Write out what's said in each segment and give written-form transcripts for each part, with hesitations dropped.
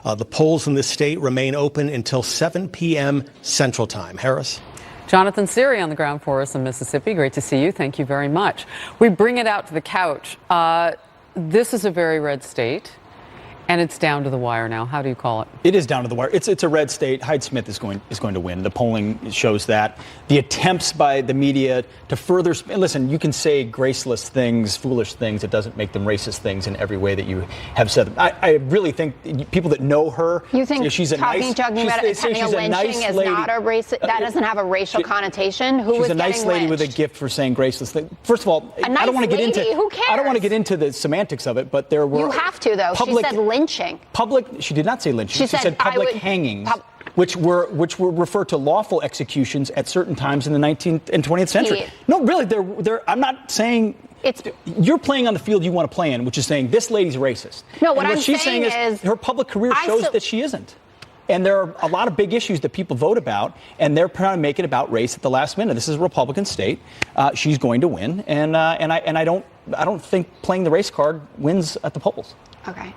The polls in this state remain open until 7 p.m. Central Time. Harris? Jonathan Siri on the ground for us in Mississippi. Great to see you. Thank you very much. We bring it out to the couch. This is a very red state, and it's down to the wire now. How do you call it? It is down to the wire. It's a red state. Hyde-Smith is going to win. The polling shows that. The attempts by the media to further listen, you can say graceless things, foolish things. It doesn't make them racist things in every way that you have said them. I really think people that know her, you think she's a talking about it having a lynching is not a race. That doesn't have a racial connotation. She's a nice lady with a gift for saying graceless things. First of all, I don't want to get into. Who cares? I don't want to get into the semantics of it, but there were. You have to though. She said lynching. She did not say lynching. She said public hangings, which were referred to lawful executions at certain times in the 19th and 20th century. No, really, I'm not saying. You're playing on the field you want to play in, which is saying this lady's racist. No, what she's saying is her public career shows that she isn't. And there are a lot of big issues that people vote about, and they're trying to make it about race at the last minute. This is a Republican state. She's going to win, and I don't think playing the race card wins at the polls. Okay.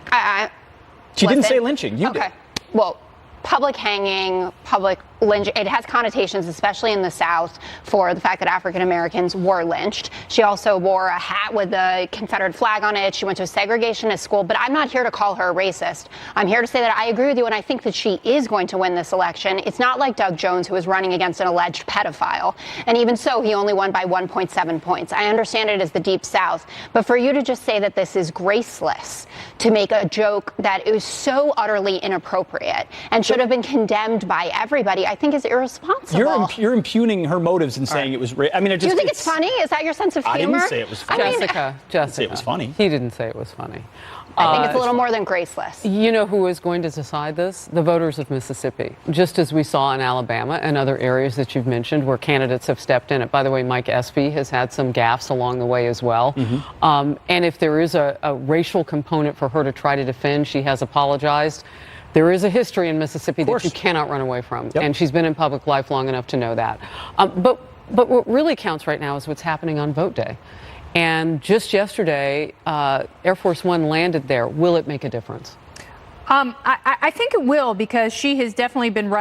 She didn't say lynching. You did. Well, public hanging, public lynching, it has connotations, especially in the South, for the fact that African Americans were lynched. She also wore a hat with the Confederate flag on it. She went to a segregationist school. But I'm not here to call her a racist. I'm here to say that I agree with you, and I think that she is going to win this election. It's not like Doug Jones, who is running against an alleged pedophile. And even so, he only won by 1.7 points. I understand it is the Deep South. But for you to just say that this is graceless, to make a joke that is so utterly inappropriate and should have been condemned by everybody, I think is irresponsible. You're impugning her motives and saying it was. Do you think it's funny? Is that your sense of humor? I didn't say it was funny. Jessica. I didn't say it was funny. He didn't say it was funny. I think it's a little more than graceless. You know who is going to decide this? The voters of Mississippi. Just as we saw in Alabama and other areas that you've mentioned where candidates have stepped in it. By the way, Mike Espy has had some gaffes along the way as well. Mm-hmm. And if there is a racial component for her to try to defend, she has apologized. There is a history in Mississippi that you cannot run away from, and she's been in public life long enough to know that. But what really counts right now is what's happening on vote day. And just yesterday, Air Force One landed there. Will it make a difference? I think it will, because she has definitely been running.